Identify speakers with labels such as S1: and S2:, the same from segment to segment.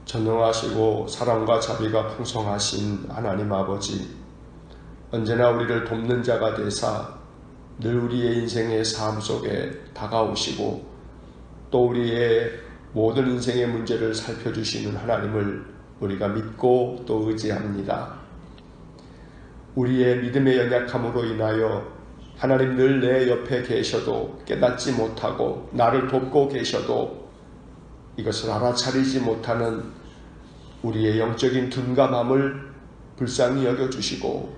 S1: 전능하시고 사랑과 자비가 풍성하신 하나님 아버지, 언제나 우리를 돕는 자가 되사 늘 우리의 인생의 삶 속에 다가오시고 또 우리의 모든 인생의 문제를 살펴주시는 하나님을 우리가 믿고 또 의지합니다. 우리의 믿음의 연약함으로 인하여 하나님 늘 내 옆에 계셔도 깨닫지 못하고 나를 돕고 계셔도 이것을 알아차리지 못하는 우리의 영적인 둔감함을 불쌍히 여겨주시고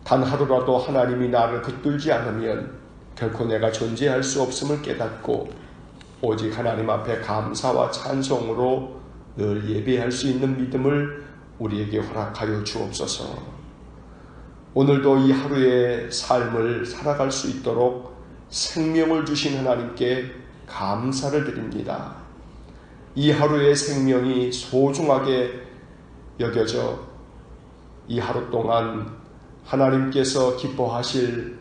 S1: 단 하루라도 하나님이 나를 붙들지 않으면 결코 내가 존재할 수 없음을 깨닫고 오직 하나님 앞에 감사와 찬송으로 늘 예배할 수 있는 믿음을 우리에게 허락하여 주옵소서. 오늘도 이 하루의 삶을 살아갈 수 있도록 생명을 주신 하나님께 감사를 드립니다. 이 하루의 생명이 소중하게 여겨져 이 하루 동안 하나님께서 기뻐하실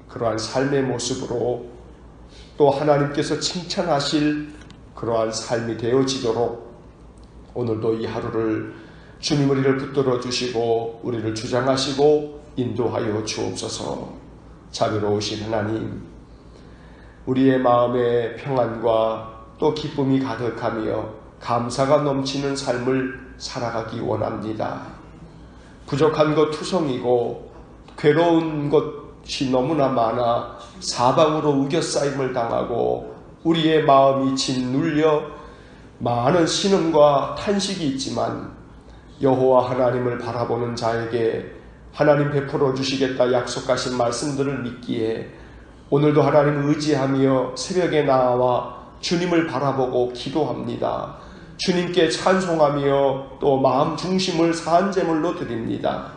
S1: 그러한 삶의 모습으로 또 하나님께서 칭찬하실 그러한 삶이 되어지도록 오늘도 이 하루를 주님 우리를 붙들어 주시고 우리를 주장하시고 인도하여 주옵소서. 자비로우신 하나님, 우리의 마음의 평안과 또 기쁨이 가득하며 감사가 넘치는 삶을 살아가기 원합니다. 부족한 것 투성이고 괴로운 것이 너무나 많아 사방으로 우겨싸임을 당하고 우리의 마음이 짓눌려 많은 신음과 탄식이 있지만 여호와 하나님을 바라보는 자에게 하나님 베풀어 주시겠다 약속하신 말씀들을 믿기에 오늘도 하나님 의지하며 새벽에 나와 주님을 바라보고 기도합니다. 주님께 찬송하며 또 마음 중심을 사한제물로 드립니다.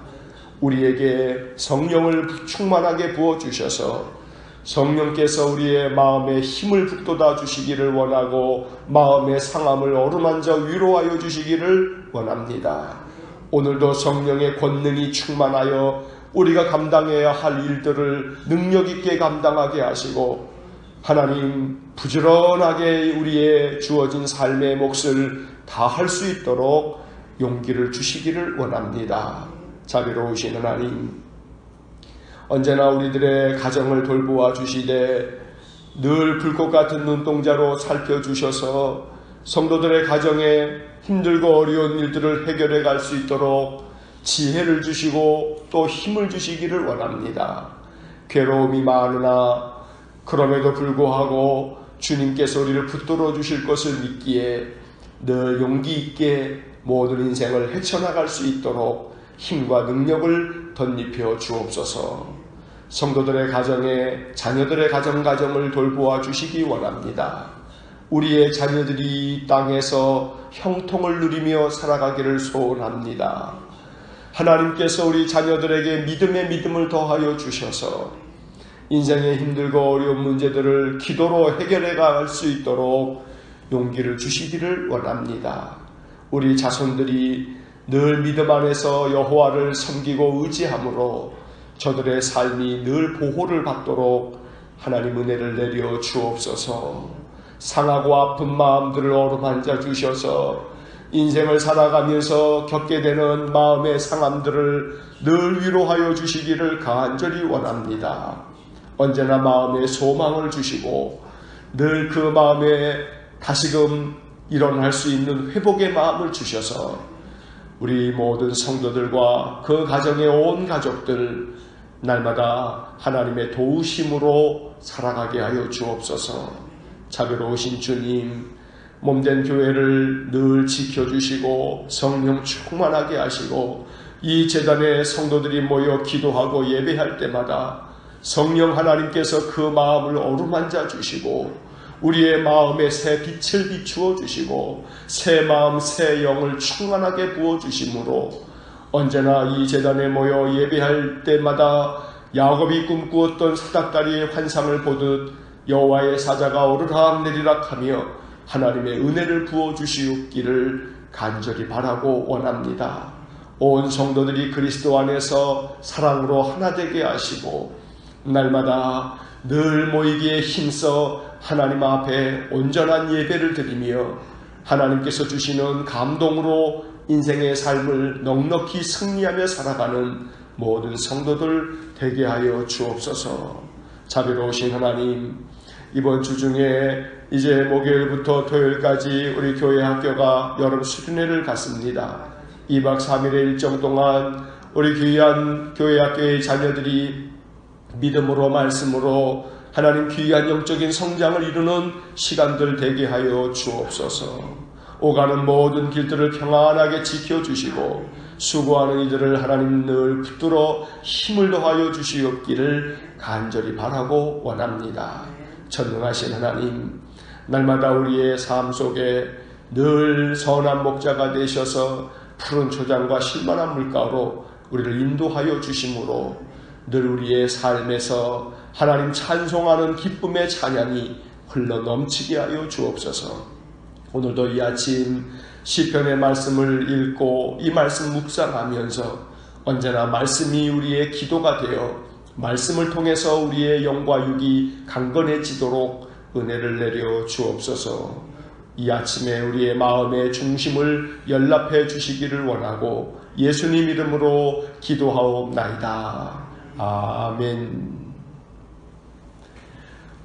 S1: 우리에게 성령을 충만하게 부어주셔서 성령께서 우리의 마음에 힘을 북돋아 주시기를 원하고 마음의 상함을 어루만져 위로하여 주시기를 원합니다. 오늘도 성령의 권능이 충만하여 우리가 감당해야 할 일들을 능력 있게 감당하게 하시고 하나님 부지런하게 우리의 주어진 삶의 몫을 다할 수 있도록 용기를 주시기를 원합니다. 자비로우신 하나님, 언제나 우리들의 가정을 돌보아 주시되 늘 불꽃 같은 눈동자로 살펴주셔서 성도들의 가정에 힘들고 어려운 일들을 해결해 갈 수 있도록 지혜를 주시고 또 힘을 주시기를 원합니다. 괴로움이 많으나 그럼에도 불구하고 주님께서 우리를 붙들어 주실 것을 믿기에 늘 용기 있게 모든 인생을 헤쳐나갈 수 있도록 힘과 능력을 덧입혀 주옵소서. 성도들의 가정에 자녀들의 가정을 돌보아 주시기 원합니다. 우리의 자녀들이 이 땅에서 형통을 누리며 살아가기를 소원합니다. 하나님께서 우리 자녀들에게 믿음의 믿음을 더하여 주셔서 인생의 힘들고 어려운 문제들을 기도로 해결해 갈 수 있도록 용기를 주시기를 원합니다. 우리 자손들이 늘 믿음 안에서 여호와를 섬기고 의지함으로 저들의 삶이 늘 보호를 받도록 하나님 은혜를 내려 주옵소서. 상하고 아픈 마음들을 어루만져 주셔서 인생을 살아가면서 겪게 되는 마음의 상함들을 늘 위로하여 주시기를 간절히 원합니다. 언제나 마음에 소망을 주시고 늘 그 마음에 다시금 일어날 수 있는 회복의 마음을 주셔서 우리 모든 성도들과 그 가정의 온 가족들 날마다 하나님의 도우심으로 살아가게 하여 주옵소서. 자비로우신 주님, 몸된 교회를 늘 지켜주시고 성령 충만하게 하시고 이 제단에 성도들이 모여 기도하고 예배할 때마다 성령 하나님께서 그 마음을 어루만져 주시고 우리의 마음에 새 빛을 비추어 주시고 새 마음 새 영을 충만하게 부어 주심으로 언제나 이 제단에 모여 예배할 때마다 야곱이 꿈꾸었던 사닥다리의 환상을 보듯 여호와의 사자가 오르락 내리락하며 하나님의 은혜를 부어 주시옵기를 간절히 바라고 원합니다. 온 성도들이 그리스도 안에서 사랑으로 하나 되게 하시고 날마다 늘 모이기에 힘써 하나님 앞에 온전한 예배를 드리며 하나님께서 주시는 감동으로 인생의 삶을 넉넉히 승리하며 살아가는 모든 성도들 되게 하여 주옵소서. 자비로우신 하나님, 이번 주 중에 이제 목요일부터 토요일까지 우리 교회 학교가 여름 수련회를 갖습니다. 2박 3일의 일정 동안 우리 귀한 교회 학교의 자녀들이 믿음으로 말씀으로 하나님 귀한 영적인 성장을 이루는 시간들 되게 하여 주옵소서. 오가는 모든 길들을 평안하게 지켜주시고 수고하는 이들을 하나님 늘 붙들어 힘을 더하여 주시옵기를 간절히 바라고 원합니다. 전능하신 하나님, 날마다 우리의 삶 속에 늘 선한 목자가 되셔서 푸른 초장과 실만한 물가로 우리를 인도하여 주심으로 늘 우리의 삶에서 하나님 찬송하는 기쁨의 찬양이 흘러 넘치게 하여 주옵소서. 오늘도 이 아침 시편의 말씀을 읽고 이 말씀 묵상하면서 언제나 말씀이 우리의 기도가 되어 말씀을 통해서 우리의 영과 육이 강건해지도록 은혜를 내려 주옵소서. 이 아침에 우리의 마음의 중심을 연락해 주시기를 원하고 예수님 이름으로 기도하옵나이다. 아멘.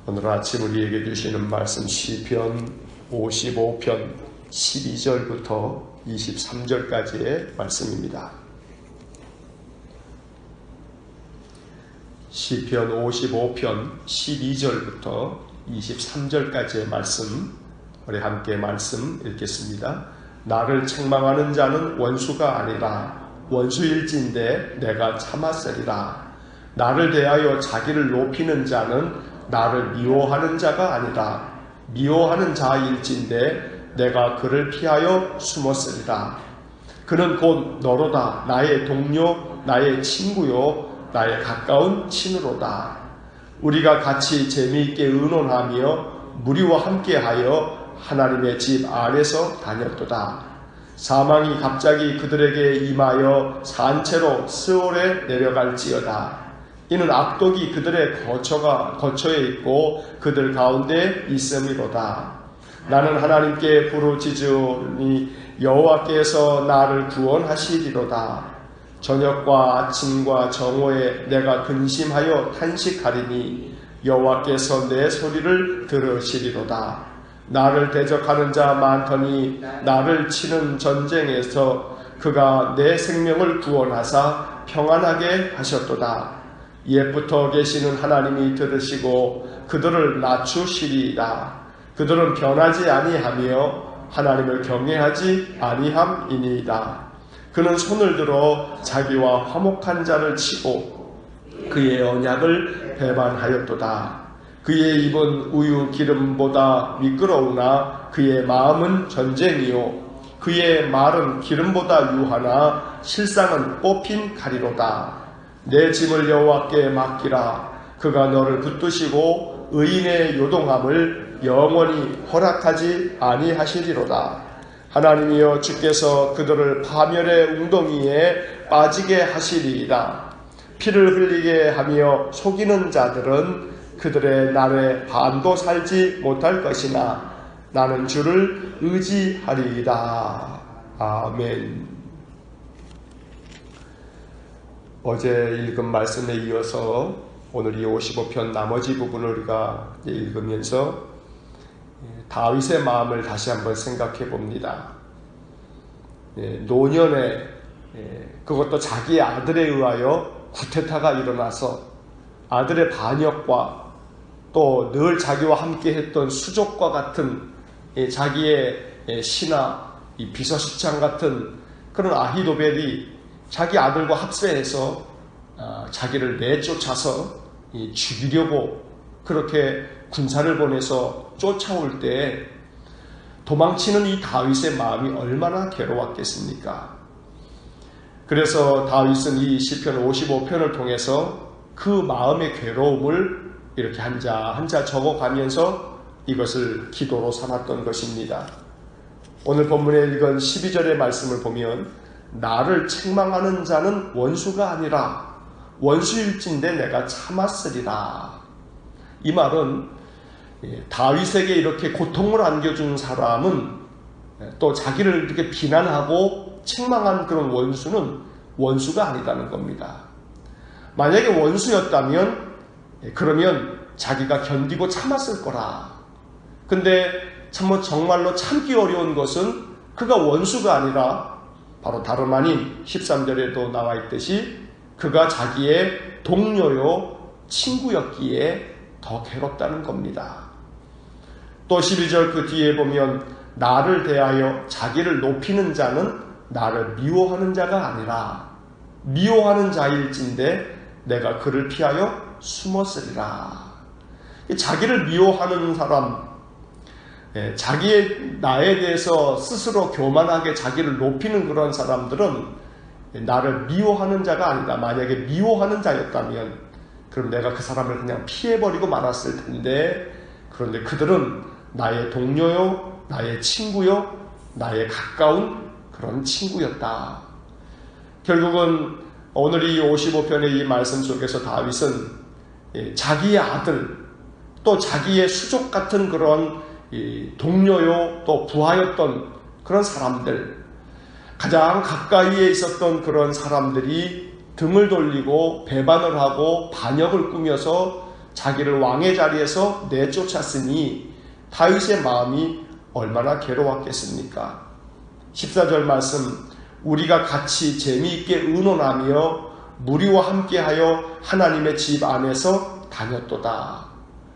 S1: 오늘 아침 우리에게 주시는 말씀 시편 55편 12절부터 23절까지의 말씀입니다. 시편 55편 12절부터 23절까지의 말씀, 우리 함께 말씀 읽겠습니다. 나를 책망하는 자는 원수가 아니라 원수일진데 내가 참았으리라. 나를 대하여 자기를 높이는 자는 나를 미워하는 자가 아니라 미워하는 자일진데 내가 그를 피하여 숨었으리라. 그는 곧 너로다. 나의 동료, 나의 친구요, 나의 가까운 친으로다. 우리가 같이 재미있게 의논하며 무리와 함께하여 하나님의 집 안에서 다녔도다. 사망이 갑자기 그들에게 임하여 산채로 스올에 내려갈지어다. 이는 악독이 그들의 거처에 있고 그들 가운데 있음이로다. 나는 하나님께 부르짖으니 여호와께서 나를 구원하시리로다. 저녁과 아침과 정오에 내가 근심하여 탄식하리니 여호와께서 내 소리를 들으시리로다. 나를 대적하는 자 많더니 나를 치는 전쟁에서 그가 내 생명을 구원하사 평안하게 하셨도다. 옛부터 계시는 하나님이 들으시고 그들을 낮추시리이다. 그들은 변하지 아니하며 하나님을 경외하지 아니함이니이다. 그는 손을 들어 자기와 화목한 자를 치고 그의 언약을 배반하였도다. 그의 입은 우유 기름보다 미끄러우나 그의 마음은 전쟁이요 그의 말은 기름보다 유하나 실상은 뽑힌 칼이로다. 내 짐을 여호와께 맡기라. 그가 너를 붙드시고 의인의 요동함을 영원히 허락하지 아니하시리로다. 하나님이여 주께서 그들을 파멸의 웅덩이에 빠지게 하시리이다. 피를 흘리게 하며 속이는 자들은 그들의 날에 반도 살지 못할 것이나 나는 주를 의지하리이다. 아멘. 어제 읽은 말씀에 이어서 오늘 이 55편 나머지 부분을 우리가 읽으면서 다윗의 마음을 다시 한번 생각해 봅니다. 노년에 그것도 자기의 아들에 의하여 쿠데타가 일어나서 아들의 반역과 또 늘 자기와 함께 했던 수족과 같은 자기의 신하 비서실장 같은 그런 아히도벨이 자기 아들과 합세해서 자기를 내쫓아서 죽이려고 그렇게 군사를 보내서 쫓아올 때 도망치는 이 다윗의 마음이 얼마나 괴로웠겠습니까? 그래서 다윗은 이 시편 55편을 통해서 그 마음의 괴로움을 이렇게 한자 적어가면서 이것을 기도로 삼았던 것입니다. 오늘 본문에 읽은 12절의 말씀을 보면 나를 책망하는 자는 원수가 아니라 원수일진데 내가 참았으리라. 이 말은 다윗에게 이렇게 고통을 안겨준 사람은 또 자기를 이렇게 비난하고 책망한 그런 원수는 원수가 아니다는 겁니다. 만약에 원수였다면 그러면 자기가 견디고 참았을 거라. 근데 정말로 참기 어려운 것은 그가 원수가 아니라 바로 다름 아닌 13절에도 나와 있듯이 그가 자기의 동료요 친구였기에 더 괴롭다는 겁니다. 또 12절 그 뒤에 보면 나를 대하여 자기를 높이는 자는 나를 미워하는 자가 아니라 미워하는 자일진데 내가 그를 피하여 숨었으리라. 자기를 미워하는 사람, 자기의 나에 대해서 스스로 교만하게 자기를 높이는 그런 사람들은 나를 미워하는 자가 아니다. 만약에 미워하는 자였다면 그럼 내가 그 사람을 그냥 피해버리고 말았을 텐데, 그런데 그들은 나의 동료요, 나의 친구요, 나의 가까운 그런 친구였다. 결국은 오늘 이 55편의 이 말씀 속에서 다윗은 자기의 아들, 또 자기의 수족 같은 그런 동료요, 또 부하였던 그런 사람들, 가장 가까이에 있었던 그런 사람들이 등을 돌리고 배반을 하고 반역을 꾸며서 자기를 왕의 자리에서 내쫓았으니 다윗의 마음이 얼마나 괴로웠겠습니까? 14절 말씀, 우리가 같이 재미있게 의논하며 무리와 함께하여 하나님의 집 안에서 다녔도다.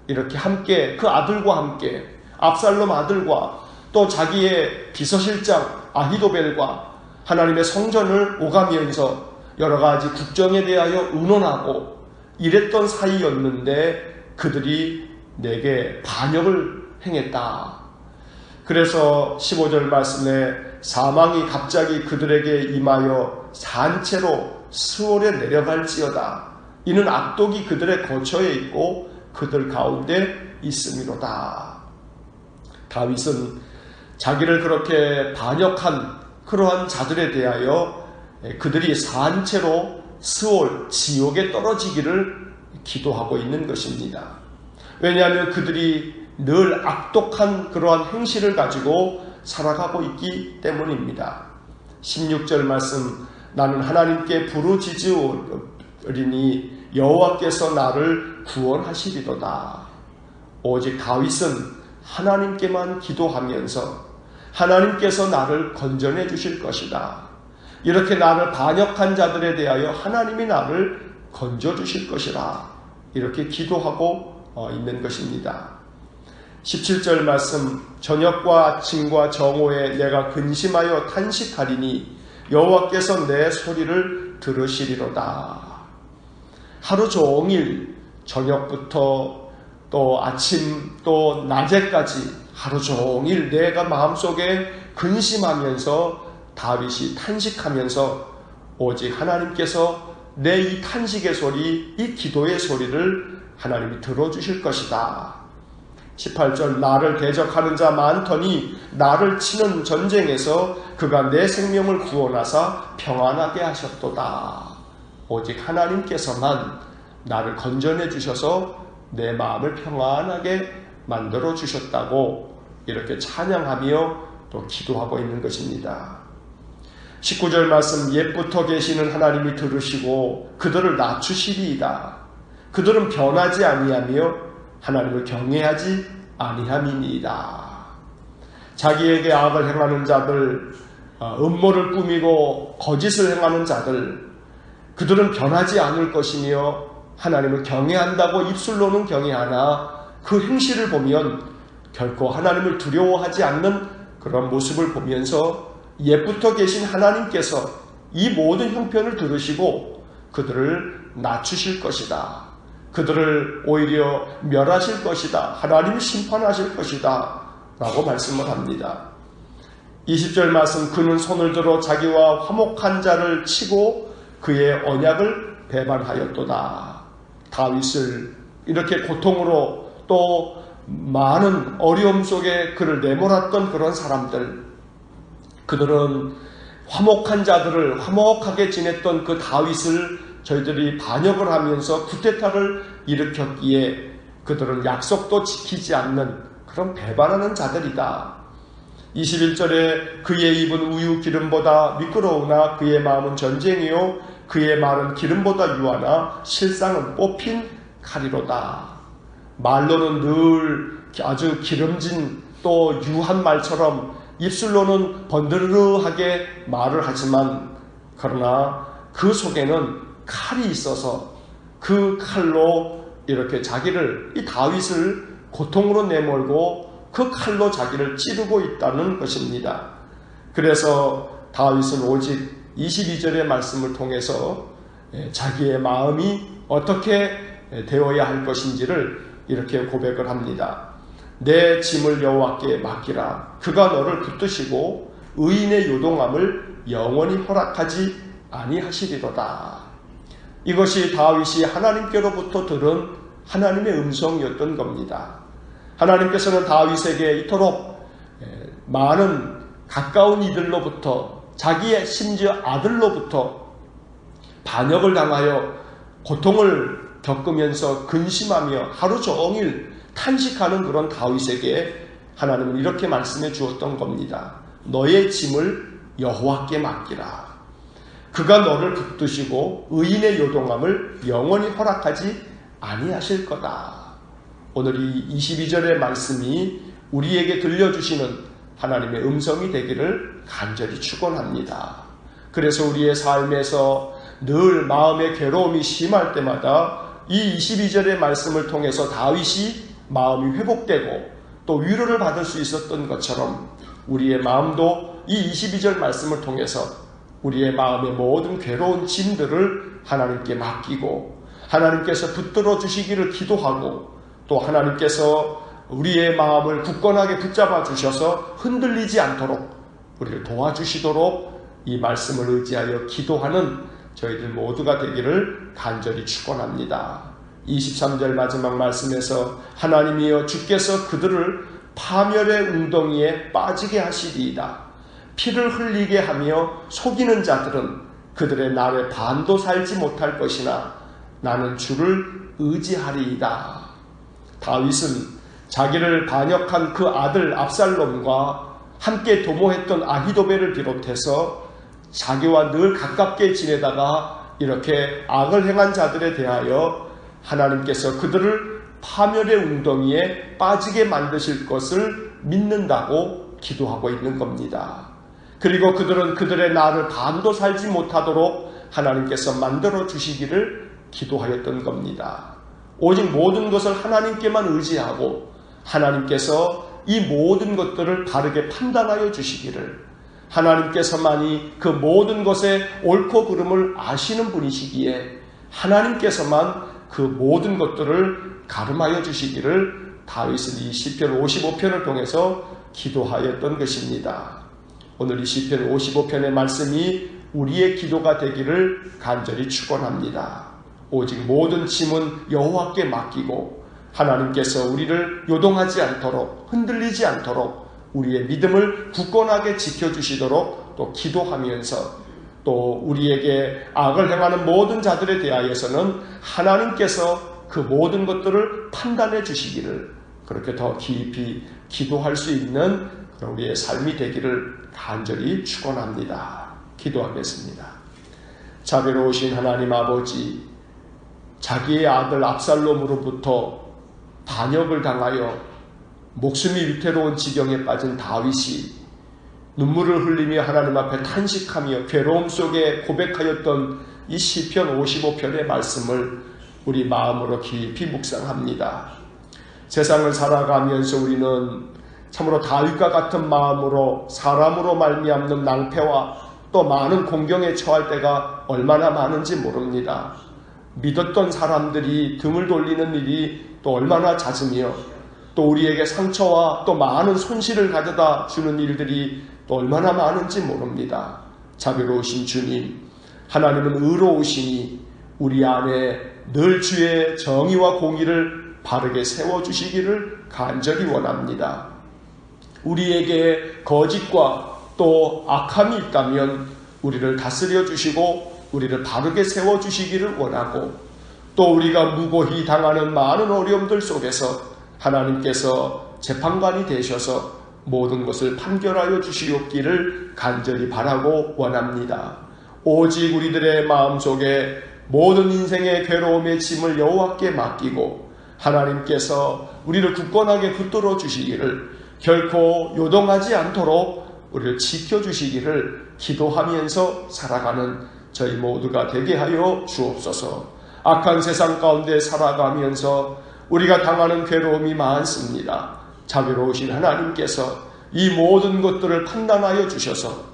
S1: 이렇게 함께 그 아들과 함께 압살롬 아들과 또 자기의 비서실장 아히도벨과 하나님의 성전을 오가면서 여러 가지 국정에 대하여 의논하고 이랬던 사이였는데 그들이 내게 반역을 행했다. 그래서 15절 말씀에 사망이 갑자기 그들에게 임하여 산채로 스월에 내려갈지어다. 이는 악독이 그들의 거처에 있고 그들 가운데 있음이로다. 다윗은 자기를 그렇게 반역한 그러한 자들에 대하여 그들이 산채로 스월, 지옥에 떨어지기를 기도하고 있는 것입니다. 왜냐하면 그들이 늘 악독한 그러한 행실을 가지고 살아가고 있기 때문입니다. 16절 말씀, 나는 하나님께 부르짖으리니 여호와께서 나를 구원하시리도다. 오직 다윗은 하나님께만 기도하면서 하나님께서 나를 건져내 주실 것이다. 이렇게 나를 반역한 자들에 대하여 하나님이 나를 건져 주실 것이라 이렇게 기도하고 있는 것입니다. 17절 말씀, 저녁과 아침과 정오에 내가 근심하여 탄식하리니 여호와께서 내 소리를 들으시리로다. 하루 종일 저녁부터 또 아침 또 낮에까지 하루 종일 내가 마음속에 근심하면서 다윗이 탄식하면서 오직 하나님께서 내 이 탄식의 소리, 이 기도의 소리를 하나님이 들어주실 것이다. 18절, 나를 대적하는 자 많더니 나를 치는 전쟁에서 그가 내 생명을 구원하사 평안하게 하셨도다. 오직 하나님께서만 나를 건져내 주셔서 내 마음을 평안하게 만들어 주셨다고 이렇게 찬양하며 또 기도하고 있는 것입니다. 19절 말씀, 옛부터 계시는 하나님이 들으시고 그들을 낮추시리이다. 그들은 변하지 아니하며 하나님을 경외하지 아니함이니이다. 자기에게 악을 행하는 자들, 음모를 꾸미고 거짓을 행하는 자들, 그들은 변하지 않을 것이며 하나님을 경외한다고 입술로는 경외하나 그 행실을 보면 결코 하나님을 두려워하지 않는 그런 모습을 보면서 옛부터 계신 하나님께서 이 모든 형편을 들으시고 그들을 낮추실 것이다. 그들을 오히려 멸하실 것이다. 하나님이 심판하실 것이다. 라고 말씀을 합니다. 20절 말씀, 그는 손을 들어 자기와 화목한 자를 치고 그의 언약을 배반하였도다. 다윗을 이렇게 고통으로 또 많은 어려움 속에 그를 내몰았던 그런 사람들, 그들은 화목한 자들을 화목하게 지냈던 그 다윗을 저희들이 반역을 하면서 쿠데타를 일으켰기에 그들은 약속도 지키지 않는 그런 배반하는 자들이다. 21절에 그의 입은 우유 기름보다 미끄러우나 그의 마음은 전쟁이요 그의 말은 기름보다 유하나 실상은 뽑힌 칼이로다. 말로는 늘 아주 기름진 또 유한 말처럼 입술로는 번드르르하게 말을 하지만 그러나 그 속에는 칼이 있어서 그 칼로 이렇게 자기를 이 다윗을 고통으로 내몰고 그 칼로 자기를 찌르고 있다는 것입니다. 그래서 다윗은 오직 22절의 말씀을 통해서 자기의 마음이 어떻게 되어야 할 것인지를 이렇게 고백을 합니다. 내 짐을 여호와께 맡기라. 그가 너를 붙드시고 의인의 요동함을 영원히 허락하지 아니하시리로다. 이것이 다윗이 하나님께로부터 들은 하나님의 음성이었던 겁니다. 하나님께서는 다윗에게 이토록 많은 가까운 이들로부터 자기의 심지어 아들로부터 반역을 당하여 고통을 겪으면서 근심하며 하루 종일 탄식하는 그런 다윗에게 하나님은 이렇게 말씀해 주었던 겁니다. 너의 짐을 여호와께 맡기라. 그가 너를 붙드시고 의인의 요동함을 영원히 허락하지 아니하실 거다. 오늘 이 22절의 말씀이 우리에게 들려주시는 하나님의 음성이 되기를 간절히 축원합니다. 그래서 우리의 삶에서 늘 마음의 괴로움이 심할 때마다 이 22절의 말씀을 통해서 다윗이 마음이 회복되고 또 위로를 받을 수 있었던 것처럼 우리의 마음도 이 22절 말씀을 통해서 우리의 마음의 모든 괴로운 짐들을 하나님께 맡기고 하나님께서 붙들어 주시기를 기도하고 또 하나님께서 우리의 마음을 굳건하게 붙잡아 주셔서 흔들리지 않도록 우리를 도와주시도록 이 말씀을 의지하여 기도하는 저희들 모두가 되기를 간절히 축원합니다. 23절 마지막 말씀에서 하나님이여 주께서 그들을 파멸의 웅덩이에 빠지게 하시리이다. 피를 흘리게 하며 속이는 자들은 그들의 날에 반도 살지 못할 것이나 나는 주를 의지하리이다. 다윗은 자기를 반역한 그 아들 압살롬과 함께 도모했던 아히도벨을 비롯해서 자기와 늘 가깝게 지내다가 이렇게 악을 행한 자들에 대하여 하나님께서 그들을 파멸의 웅덩이에 빠지게 만드실 것을 믿는다고 기도하고 있는 겁니다. 그리고 그들은 그들의 날을 반도 살지 못하도록 하나님께서 만들어 주시기를 기도하였던 겁니다. 오직 모든 것을 하나님께만 의지하고 하나님께서 이 모든 것들을 바르게 판단하여 주시기를 하나님께서만이 그 모든 것의 옳고 그름을 아시는 분이시기에 하나님께서만 그 모든 것들을 가름하여 주시기를 다윗은 이 시편 55편을 통해서 기도하였던 것입니다. 오늘 이 시편 55편의 말씀이 우리의 기도가 되기를 간절히 축원합니다. 오직 모든 짐은 여호와께 맡기고 하나님께서 우리를 요동하지 않도록 흔들리지 않도록 우리의 믿음을 굳건하게 지켜주시도록 또 기도하면서 또 우리에게 악을 행하는 모든 자들에 대하여서는 하나님께서 그 모든 것들을 판단해 주시기를 그렇게 더 깊이 기도할 수 있는 우리의 삶이 되기를 간절히 축원합니다. 기도하겠습니다. 자비로우신 하나님 아버지, 자기의 아들 압살롬으로부터 반역을 당하여 목숨이 위태로운 지경에 빠진 다윗이 눈물을 흘리며 하나님 앞에 탄식하며 괴로움 속에 고백하였던 이 시편 55편의 말씀을 우리 마음으로 깊이 묵상합니다. 세상을 살아가면서 우리는 참으로 다윗과 같은 마음으로 사람으로 말미암는 낭패와 또 많은 공경에 처할 때가 얼마나 많은지 모릅니다. 믿었던 사람들이 등을 돌리는 일이 또 얼마나 잦으며 또 우리에게 상처와 또 많은 손실을 가져다 주는 일들이 또 얼마나 많은지 모릅니다. 자비로우신 주님, 하나님은 의로우시니 우리 안에 늘 주의 정의와 공의를 바르게 세워주시기를 간절히 원합니다. 우리에게 거짓과 또 악함이 있다면 우리를 다스려 주시고 우리를 바르게 세워주시기를 원하고 또 우리가 무고히 당하는 많은 어려움들 속에서 하나님께서 재판관이 되셔서 모든 것을 판결하여 주시옵기를 간절히 바라고 원합니다. 오직 우리들의 마음속에 모든 인생의 괴로움의 짐을 여호와께 맡기고 하나님께서 우리를 굳건하게 붙들어 주시기를, 결코 요동하지 않도록 우리를 지켜주시기를 기도하면서 살아가는 저희 모두가 되게 하여 주옵소서. 악한 세상 가운데 살아가면서 우리가 당하는 괴로움이 많습니다. 자비로우신 하나님께서 이 모든 것들을 판단하여 주셔서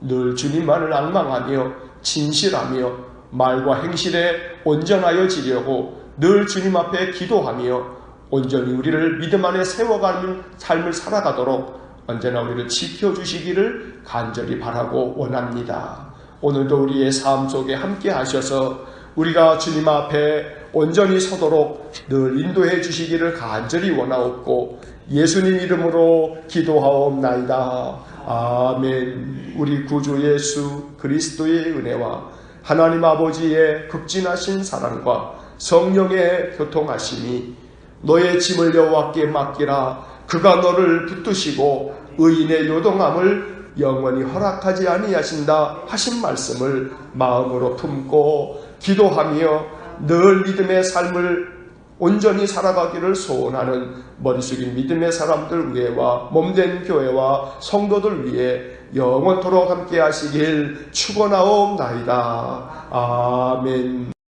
S1: 늘 주님만을 앙망하며 진실하며 말과 행실에 온전하여 지려고 늘 주님 앞에 기도하며 온전히 우리를 믿음 안에 세워가는 삶을 살아가도록 언제나 우리를 지켜주시기를 간절히 바라고 원합니다. 오늘도 우리의 삶 속에 함께 하셔서 우리가 주님 앞에 온전히 서도록 늘 인도해 주시기를 간절히 원하옵고 예수님 이름으로 기도하옵나이다. 아멘. 우리 구주 예수 그리스도의 은혜와 하나님 아버지의 극진하신 사랑과 성령의 교통하심이 너의 짐을 여호와께 맡기라. 그가 너를 붙드시고 의인의 요동함을 영원히 허락하지 아니하신다 하신 말씀을 마음으로 품고 기도하며 늘 믿음의 삶을 온전히 살아가기를 소원하는 머리 숙인 믿음의 사람들 위해와 몸된 교회와 성도들 위해 영원토록 함께 하시길 축원하옵나이다. 아멘.